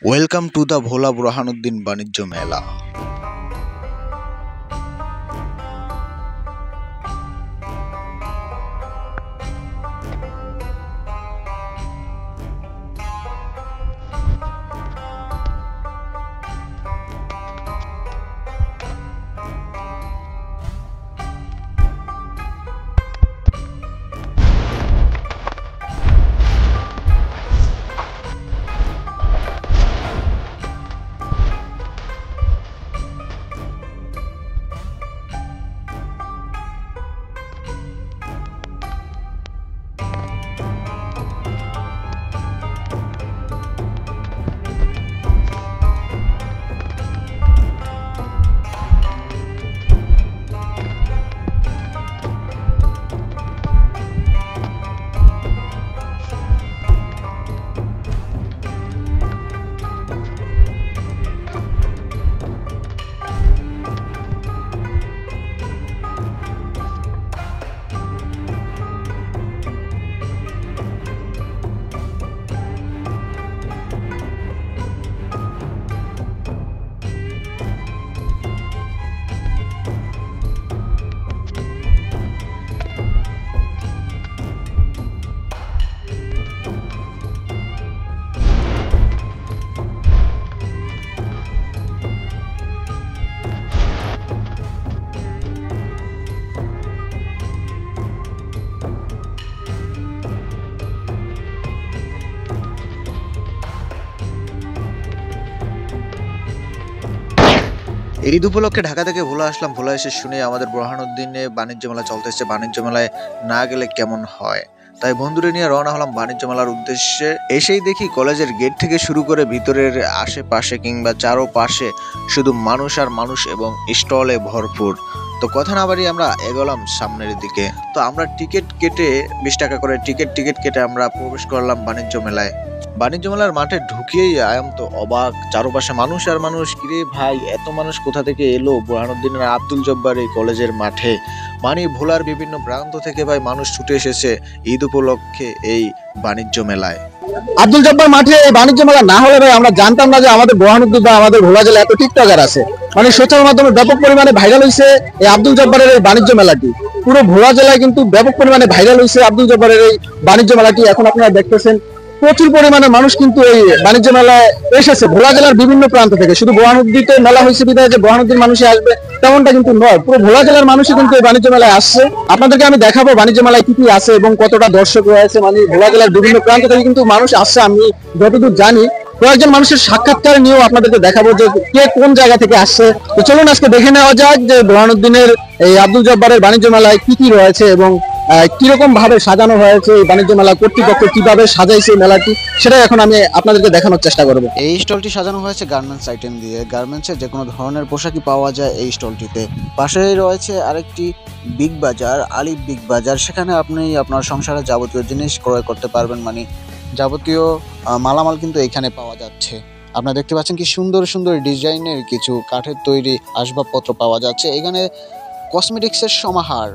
Welcome to the ভোলা বুরহানুদ্দিন বাণিজ্য মেলা। ঈদ উপলক্ষে ঢাকা থেকে ভোলা আসলাম। ভোলা এসে শুনে আমাদের বুরহানুদ্দিনে বাণিজ্য মেলা চলতেছে। বাণিজ্য মেলায় না গেলে কেমন হয়, তাই বন্ধুরা নিয়ে রওনা হলাম বাণিজ্য মেলার উদ্দেশ্যে। এসেই দেখি কলেজের গেট থেকে শুরু করে ভিতরের আশেপাশে কিংবা চারোপাশে শুধু মানুষ আর মানুষ এবং স্টলে ভরপুর। তো কথা না বাড়িয়ে আমরা এগোলাম সামনের দিকে। তো আমরা টিকিট কেটে 20 টাকা করে টিকিট কেটে আমরা প্রবেশ করলাম বাণিজ্য মেলায়। বাণিজ্য মেলার মাঠে ঢুকিয়েই আয়াম তো অবাক, চারপাশে মানুষ আর মানুষ। কিরে ভাই, এত মানুষ কোথা থেকে এলো বুরহানুদ্দিনের আব্দুল জব্বার এই কলেজের মাঠে? মানে ভোলার বিভিন্ন প্রান্ত থেকে ভাই মানুষ ছুটে এসেছে ঈদ উপলক্ষে এই বাণিজ্য মেলায়। আব্দুল জব্বার মাঠে এই বাণিজ্য মেলা না হলে ভাই আমরা জানতাম না যে আমাদের বুরহানুদ্দিন বা আমাদের ভোলা জেলায় এত টিকটকার আছে। মানে সোশ্যাল মাধ্যমে ব্যাপক পরিমাণে ভাইরাল হয়েছে এই আব্দুল জব্বারের এই বাণিজ্য মেলাটি। পুরো ভোলা জেলায় কিন্তু ব্যাপক পরিমাণে ভাইরাল হয়েছে আব্দুল জব্বারের এই বাণিজ্য মেলাটি। এখন আপনারা দেখতেছেন প্রচুর পরিমাণে মানুষ কিন্তু এই বাণিজ্য মেলায় এসেছে ভোলা জেলার বিভিন্ন প্রান্ত থেকে। শুধু বুরহানুদ্দিনে মেলা হয়েছে বিধায় যে বুরহানুদ্দিন মানুষই আসবে তেমনটা কিন্তু নয়, পুরো ভোলা জেলার মানুষই কিন্তু এই বাণিজ্য মেলায় আসছে। আপনাদেরকে আমি দেখাবো বাণিজ্য মেলায় কি কি আছে এবং কতটা দর্শক রয়েছে। মানে ভোলা জেলার বিভিন্ন প্রান্ত থেকে কিন্তু মানুষ আসছে। আমি যতদূর জানি কয়েকজন মানুষের সাক্ষাৎকার নিয়েও আপনাদেরকে দেখাবো যে কে কোন জায়গা থেকে আসছে। তো চলুন আজকে দেখে নেওয়া যাক যে বুরহানুদ্দিনের এই আব্দুল জব্বারের বাণিজ্য মেলায় কি কি রয়েছে এবং কিরকম ভাবে সাজানো হয়েছে এই বাণিজ্য মেলা কর্তৃপক্ষ কিভাবে সাজাইছে এই মেলাটি, সেটাই এখন আমি আপনাদেরকে দেখানোর চেষ্টা করব। এই স্টলটি সাজানো হয়েছে গার্মেন্টস আইটেম দিয়ে। গার্মেন্টসের যে কোনো ধরনের পোশাকই পাওয়া যায় এই স্টলটিতে। পাশেই রয়েছে আরেকটি বিগ বাজার, আলিফ বিগ বাজার। সেখানে আপনি আপনার সংসারের যাবতীয় জিনিস ক্রয় করতে পারবেন। মানে যাবতীয় মালামাল কিন্তু এখানে পাওয়া যাচ্ছে। আপনারা দেখতে পাচ্ছেন কি সুন্দর সুন্দর ডিজাইনের কিছু কাঠের তৈরি আসবাবপত্র পাওয়া যাচ্ছে। এখানে কসমেটিক্সের সমাহার,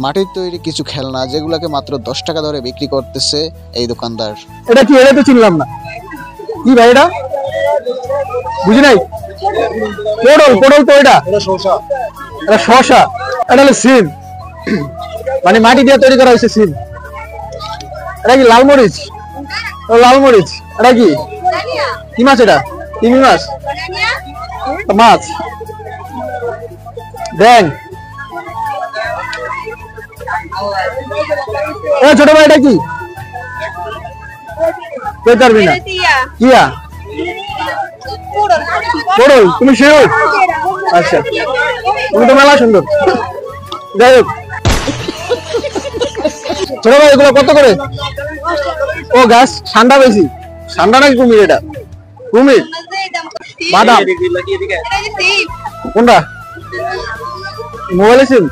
মাটির তৈরি কিছু খেলনা যেগুলোকে মাত্র 10 টাকা ধরে বিক্রি করতেছে এই দোকানদার। এটা কি? এটা তো চিনলাম না। কি ভাই এটা? বুঝি নাই। পটল তো এটা শসা। এটা শসা, এটা হলো সিম, মানে মাটি দিয়ে তৈরি করা হয়েছে সিম। এটা কি লালমরিচ? লালমরিচ। এটা কি কি মাছ? এটা তিমি মাছ। মাছ ব্যাং। ছোট ভাই এটা কি? পারবি না। কিয়া পটল। তুমি শিওর? আচ্ছা, তুমি তো মেলা সুন্দর। যাই হোক, ছোট ভাই এগুলো কত করে? ও গাছ ঠান্ডা বেশি। ঠান্ডা নাকি কুমির? এটা কুমির। বাদাম কোনটা? মোবাইলে সিম।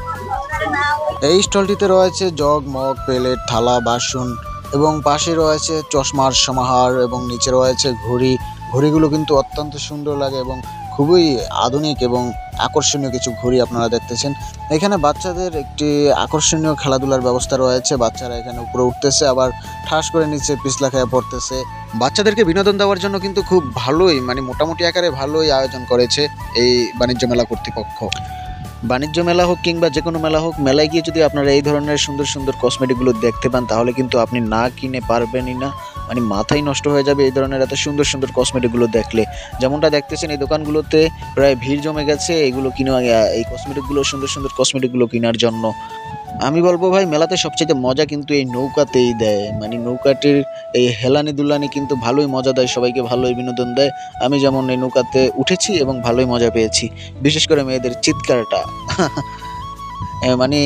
এই স্টলটিতে রয়েছে জগ, মগ, প্লেট, থালা, বাসন এবং পাশে রয়েছে চশমার সমাহার এবং নিচে রয়েছে ঘড়ি। ঘড়িগুলো কিন্তু অত্যন্ত সুন্দর লাগে এবং খুবই আধুনিক এবং আকর্ষণীয় কিছু ঘুড়ি আপনারা দেখতেছেন। এখানে বাচ্চাদের একটি আকর্ষণীয় খেলাধুলার ব্যবস্থা রয়েছে। বাচ্চারা এখানে উপরে উঠতেছে, আবার ঠাস করে নিচে পিছলা খেয়ে পড়তেছে। বাচ্চাদেরকে বিনোদন দেওয়ার জন্য কিন্তু খুব ভালোই, মানে মোটামুটি আকারে ভালোই আয়োজন করেছে এই বাণিজ্য মেলা কর্তৃপক্ষ। বাণিজ্য মেলা হোক কিংবা যে কোনো মেলা হোক, মেলায় গিয়ে যদি আপনারা এই ধরনের সুন্দর সুন্দর কসমেটিকগুলো দেখতে পান তাহলে কিন্তু আপনি না কিনে পারবেনই না, মানে মাথাই নষ্ট হয়ে যাবে এই ধরনের এত সুন্দর সুন্দর কসমেটিকগুলো দেখলে। যেমনটা দেখতেছেন এই দোকানগুলোতে প্রায় ভিড় জমে গেছে এইগুলো এই কসমেটিকগুলো, সুন্দর সুন্দর কসমেটিকগুলো কেনার জন্য। আমি বলবো ভাই, মেলাতে সবচেয়ে মজা কিন্তু এই নৌকাতেই দেয়, মানে নৌকাটির এই হেলানি দুলানি কিন্তু ভালোই মজা দেয়, সবাইকে ভালোই বিনোদন দেয়। আমি যেমন এই নৌকাতে উঠেছি এবং ভালোই মজা পেয়েছি, বিশেষ করে মেয়েদের চিৎকারটা মানে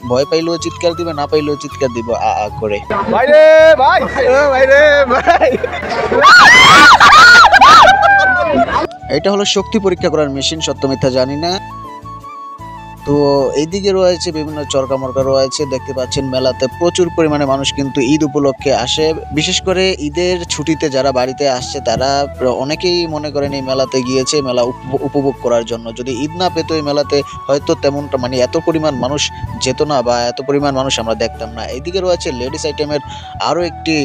ভয় পাইলেও চিৎকার দিবে, না পাইলেও চিৎকার দিব আ আ করে। এটা হলো শক্তি পরীক্ষা করার মেশিন, সত্য মিথ্যা জানি না। তো এইদিকে রয়েছে বিভিন্ন চরকা মরকা রয়েছে, দেখতে পাচ্ছেন মেলাতে প্রচুর পরিমাণে মানুষ কিন্তু ঈদ উপলক্ষে আসে। বিশেষ করে ঈদের ছুটিতে যারা বাড়িতে আসছে তারা অনেকেই মনে করেন এই মেলাতে গিয়েছে মেলা উপভোগ করার জন্য। যদি ঈদ না পেতো এই মেলাতে হয়তো তেমনটা, মানে এত পরিমাণ মানুষ যেত না বা এত পরিমাণ মানুষ আমরা দেখতাম না। এইদিকে রয়েছে লেডিস আইটেমের আরও একটি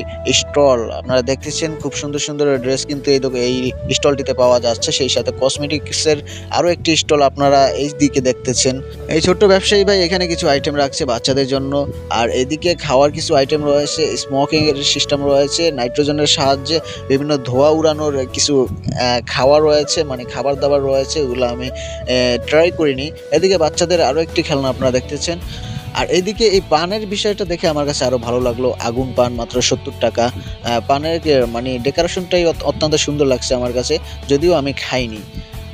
স্টল, আপনারা দেখতেছেন খুব সুন্দর সুন্দর ড্রেস কিন্তু এই স্টলটিতে পাওয়া যাচ্ছে। সেই সাথে কসমেটিক্সের আরও একটি স্টল আপনারা এই দিকে দেখতেছেন। এই ছোট্ট ব্যবসায়ী ভাই এখানে কিছু আইটেম রাখছে বাচ্চাদের জন্য। আর এদিকে খাওয়ার কিছু আইটেম রয়েছে, স্মোকিং এর সিস্টেম রয়েছে, নাইট্রোজেনের সাহায্যে বিভিন্ন ধোঁয়া উড়ানোর কিছু খাওয়া রয়েছে, মানে খাবার দাবার রয়েছে, ওগুলো আমি ট্রাই করিনি। এদিকে বাচ্চাদের আরও একটি খেলনা আপনারা দেখতেছেন। আর এদিকে এই পানের বিষয়টা দেখে আমার কাছে আরও ভালো লাগলো। আগুন পান মাত্র 70 টাকা। পানের মানে ডেকোরেশনটাই অত্যন্ত সুন্দর লাগছে আমার কাছে, যদিও আমি খাইনি।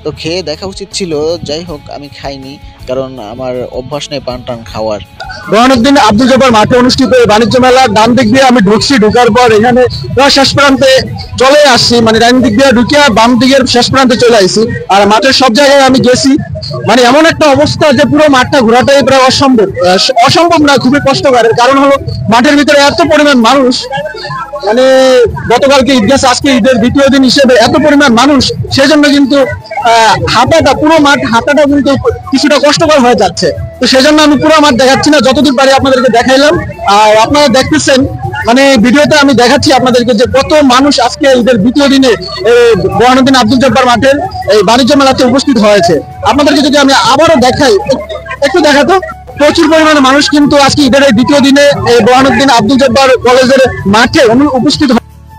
তো খেয়ে দেখা উচিত ছিল, যাই হোক আমি খাইনি কারণ আমার অভ্যাস নেই পান টান খাওয়ার। বোরহানুদ্দিন আব্দুল জব্বার মাঠে অনুষ্ঠিত এই বাণিজ্য মেলা ডান দিক দিয়ে আমি ঢুকছি, ঢুকার পর এখানে শেষ প্রান্তে চলে আসছি, মানে ডান দিক দিয়ে ঢুকে বাম দিকের শেষ প্রান্তে চলে আসছি। আর মাঠের সব জায়গায় আমি গেছি, মানে এমন একটা অবস্থা যে পুরো মাঠটা ঘোরাটাই প্রায় অসম্ভব না, খুবই কষ্টকর। কারণ হলো মাঠের ভিতরে এত পরিমাণ মানুষ, মানে গতকালকে ঈদ গেছে, আজকে ঈদের দ্বিতীয় দিন হিসেবে এত পরিমাণ মানুষ, সেজন্য কিন্তু হাঁটাটা, পুরো মাঠ হাঁটাটা কিন্তু কিছুটা কষ্টকর হয়ে যাচ্ছে। তো সেজন্য আমি পুরো মাঠ দেখাচ্ছি না, যতদূর পারি আপনাদেরকে দেখাইলাম। আর আপনারা দেখতেছেন, মানে ভিডিওতে আমি দেখাচ্ছি আপনাদেরকে যে কত মানুষ আজকে ঈদের দ্বিতীয় দিনে বোরহানুদ্দিন আব্দুল জব্বার মাঠের এই বাণিজ্য মেলাতে উপস্থিত হয়েছে। আপনাদেরকে যদি আমি আবারও দেখাই, একটু দেখাতো, প্রচুর পরিমাণে মানুষ কিন্তু আজকে ঈদের এই দ্বিতীয় দিনে এই বোরহানুদ্দিন আব্দুল জব্বার কলেজের মাঠে উপস্থিত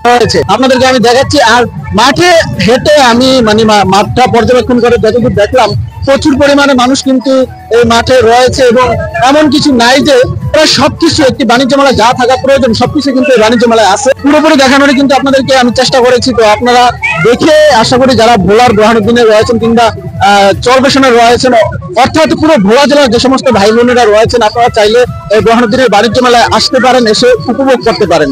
হয়েছে। আপনাদেরকে আমি দেখাচ্ছি। আর মাঠে হেঁটে আমি মানে মাঠটা পর্যবেক্ষণ করে যতদূর দেখলাম, প্রচুর পরিমাণে মানুষ কিন্তু এই মাঠে রয়েছে এবং এমন কিছু নাই যে প্রায় সবকিছু একটি বাণিজ্য মেলা যা থাকা প্রয়োজন সবকিছু কিন্তু এই বাণিজ্য মেলায় আছে। পুরোপুরি দেখানোরই কিন্তু আপনাদেরকে আমি চেষ্টা করেছি। তো আপনারা দেখে আশা করি যারা ভোলার বোরহানুদ্দিনে রয়েছেন কিংবা চরবেশনে রয়েছেন, অর্থাৎ পুরো ভোলা জেলার যে সমস্ত ভাই বোনেরা রয়েছেন, আপনারা চাইলে এই বোরহানুদ্দিনের বাণিজ্য মেলায় আসতে পারেন, এসে উপভোগ করতে পারেন।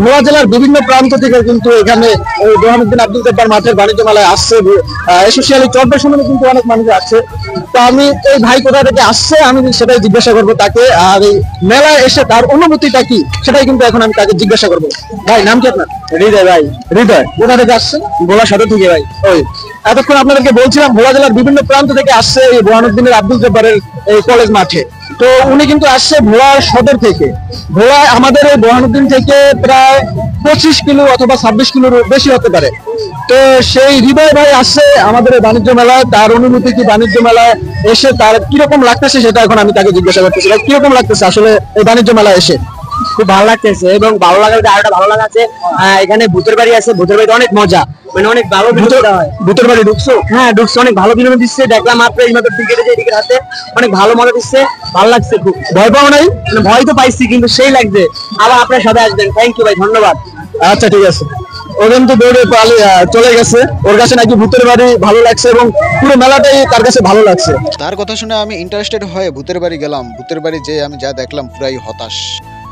ভোলা জেলার বিভিন্ন প্রান্ত থেকে কিন্তু এখানে বোরহানুদ্দিন আব্দুল জব্বার মাঠের বাণিজ্য মেলায় আসছে, স্পেশালি চরবেশনে কিন্তু অনেক মানুষ আছে। তো আমি এই ভাই কোথা থেকে আসছে আমি সেটাই জিজ্ঞাসা করবো তাকে, আর এই মেলায় এসে তার অনুভূতিটা কি সেটাই কিন্তু এখন আমি তাকে জিজ্ঞাসা করবো। ভাই নাম কি আপনার? হৃদয়। ভাই হৃদয় কোথা থেকে আসছেন? ভোলা সদর থেকে। ভাই ওই এতক্ষণ আপনাদেরকে বলছিলাম ভোলা জেলার বিভিন্ন প্রান্ত থেকে আসছে এই বোরহানুদ্দিনের আব্দুল জব্বারের এই কলেজ মাঠে। তো উনি কিন্তু আসছে ভোলা সদর থেকে। ভোলা আমাদের এই বোরহানুদ্দিন থেকে প্রায় 25 কিলো অথবা 26 কিলোর বেশি হতে পারে। তো সেই হৃদয় ভাই আসছে আমাদের এই বাণিজ্য মেলায়, তার অনুভূতি কি, বাণিজ্য মেলায় এসে তার কিরকম লাগতেছে সেটা এখন আমি তাকে জিজ্ঞাসা করতেছি। কিরকম লাগতেছে আসলে এই বাণিজ্য মেলায় এসে? খুব ভালো লাগতেছে, এবং ভালো লাগার আরেকটা ভালো লাগা আছে, এখানে ভূতের বাড়ি আছে, ভূতের বাড়িতে অনেক মজা, মানে অনেক ভালো ভূতের বাড়ি ঢুকছো? হ্যাঁ ঢুকছে, অনেক ভালো বিনোদন দিচ্ছে, দেখলাম মাত্র এই মাত্র টিকেটে যে টিকেট হাতে, অনেক ভালো মজা দিচ্ছে, ভালো লাগছে খুব। ভয় পাও নাই? ভয় তো পাইছি কিন্তু সেই লাগছে। আবার আপনার সাথে আসবেন, থ্যাংক ইউ ভাই, ধন্যবাদ। আচ্ছা ঠিক আছে। ও কিন্তু দৌড়ে চলে গেছে, ওর কাছে নাকি ভূতের বাড়ি ভালো লাগছে এবং পুরো মেলাটাই তার কাছে ভালো লাগছে। তার কথা শুনে আমি ইন্টারেস্টেড হয়ে ভূতের বাড়ি গেলাম। ভূতের বাড়ি যে আমি যা দেখলাম পুরাই হতাশ।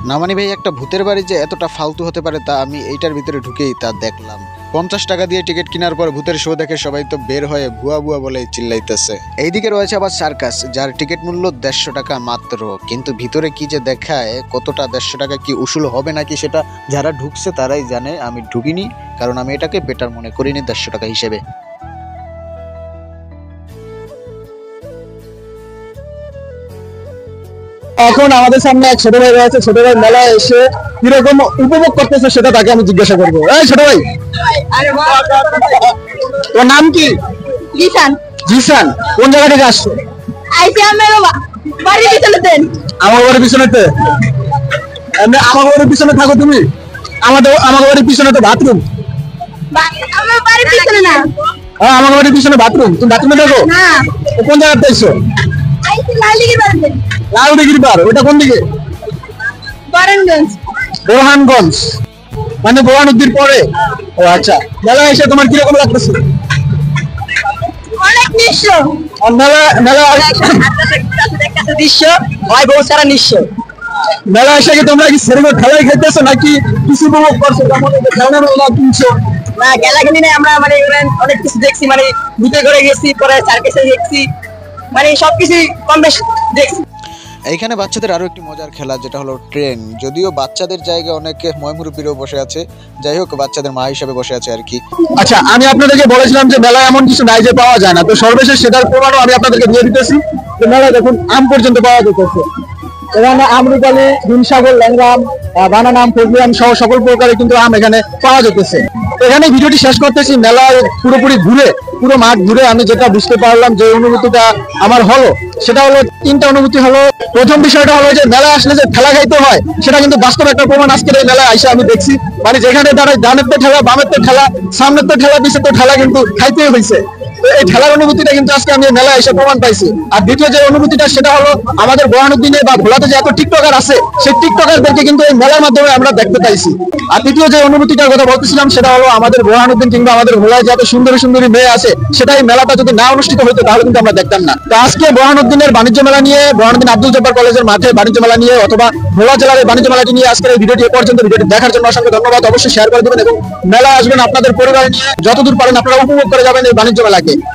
না মানে ভাই, একটা ভূতের বাড়ি যে এতটা ফালতু হতে পারে তা আমি এইটার ভিতরে ঢুকেই তা দেখলাম। 50 টাকা দিয়ে টিকিট কেনার পর ভূতের শো দেখে সবাই তো বের হয়ে ভুয়া ভুয়া বলে চিল্লাইতেছে। এইদিকে রয়েছে আবার সার্কাস, যার টিকিট মূল্য 150 টাকা মাত্র, কিন্তু ভিতরে কি যে দেখায়, কতটা 150 টাকা কি উসুল হবে নাকি সেটা যারা ঢুকছে তারাই জানে। আমি ঢুকিনি কারণ আমি এটাকে বেটার মনে করিনি 150 টাকা হিসেবে। এখন আমাদের সামনে এক ছোট ভাই রয়েছে, ছোট ভাই মেলায় এসে কিরকম উপভোগ করতেছে সেটা তাকে আমি জিজ্ঞাসা করবো। এই ছোট ভাই, তোর নাম কি? জিসান জিসান, কোন জায়গা থেকে আসছো? আইসি আমার বাড়ির পিছনে দেন। আমার বাড়ির পিছনেতে? এমনি আমার বাড়ির পিছনে থাকো তুমি? আমার বাড়ির পিছনে তো বাথরুম। আমার বাড়ির পিছনে না। হ্যাঁ, আমার বাড়ির পিছনে বাথরুম, তুমি বাথরুমে থাকো? না, তো কোন জায়গাতে এসছো? আইসি লালিগির বাড়িতে। লাউদিঘির পার, ওটা কোন দিকে? বরণগঞ্জ। বোরহানগঞ্জ, মানে বোরহান নদীর পরে। ও আচ্ছা, মেলা এসে তোমার কিরকম লাগতেছে? অনেক নিঃস্ব। আর মেলা দৃশ্য হয় বহু সারা নিঃস্ব। মেলা এসে কি তোমরা কি সেরকম খেলাই খেলতেছো নাকি কিছু উপভোগ করছো? যেমন এই যে খেলনা মেলা কিনছো? না, গেলা কিনি নাই, আমরা মানে অনেক কিছু দেখছি, মানে ভূতে ঘরে গেছি, পরে সার্কাসে দেখছি, মানে সবকিছু কম বেশি দেখছি। এইখানে বাচ্চাদের আরো একটি মজার খেলা যেটা হলো ট্রেন। যদিও বাচ্চাদের জায়গায় অনেকে ময়মুরব্বীরাও বসে আছে, যাই হোক বাচ্চাদের মা হিসাবে বসে আছে আর কি। আচ্ছা, আমি আপনাদেরকে বলেছিলাম যে মেলায় এমন কিছু নাই যে পাওয়া যায় না, তো সর্বশেষ সেটার প্রমাণও আমি আপনাদেরকে দিয়ে দিতেছি। যে মেলায় দেখুন আম পর্যন্ত পাওয়া যেতেছে। এখানে আমরুপালি, হিমসাগর, ল্যাংরাম, বানানা আম, ফজলি আম সহ সকল প্রকারের কিন্তু আম এখানে পাওয়া যেতেছে। এখানে ভিডিওটি শেষ করতেছি। মেলায় পুরোপুরি ঘুরে, পুরো মাঠ ঘুরে আমি যেটা বুঝতে পারলাম, যে অনুভূতিটা আমার হলো সেটা হলো তিনটা অনুভূতি হলো। প্রথম বিষয়টা হলো যে মেলায় আসলে যে ঠেলা খাইতে হয় সেটা কিন্তু বাস্তব একটা প্রমাণ আজকের এই মেলায় এসে আমি দেখছি। মানে যেখানে দাঁড়ায় ডানের তো ঠেলা, বামের তো ঠেলা, সামনের তো ঠেলা, পিছের তো ঠেলা, কিন্তু খাইতেই হয়েছে। তো এই খেলার অনুভূতিটা কিন্তু আজকে আমি মেলায় এসে প্রমাণ পাইছি। আর দ্বিতীয় যে অনুভূতিটা সেটা হলো আমাদের বোরহানুদ্দিনে বা ভোলাতে যে এত টিকটকার আছে, সেই টিকটকারদেরকে কিন্তু এই মেলার মাধ্যমে আমরা দেখতে পাইছি। আর তৃতীয় যে অনুভূতিটার কথা বলতেছিলাম সেটা হলো আমাদের বোরহানুদ্দিন কিংবা আমাদের ভোলায় যে এত সুন্দরী সুন্দরী মেয়ে আছে, সেটা এই মেলাটা যদি না অনুষ্ঠিত হতো তাহলে কিন্তু আমরা দেখতাম না। তো আজকে বোরহানুদ্দিনের বাণিজ্য মেলা নিয়ে, বোরহানুদ্দিন আব্দুল জব্বার কলেজের মাঠে বাণিজ্য মেলা নিয়ে অথবা ভোলা জেলার এই বাণিজ্য মেলাটি নিয়ে আজকের এই ভিডিওটি এ পর্যন্ত। ভিডিওটি দেখার জন্য অসংখ্য ধন্যবাদ। অবশ্যই শেয়ার করে দেবেন এবং মেলা আসবেন আপনাদের পরিবার নিয়ে, যতদূর পারেন আপনারা উপভোগ করে যাবেন এই বাণিজ্য মেলাকে।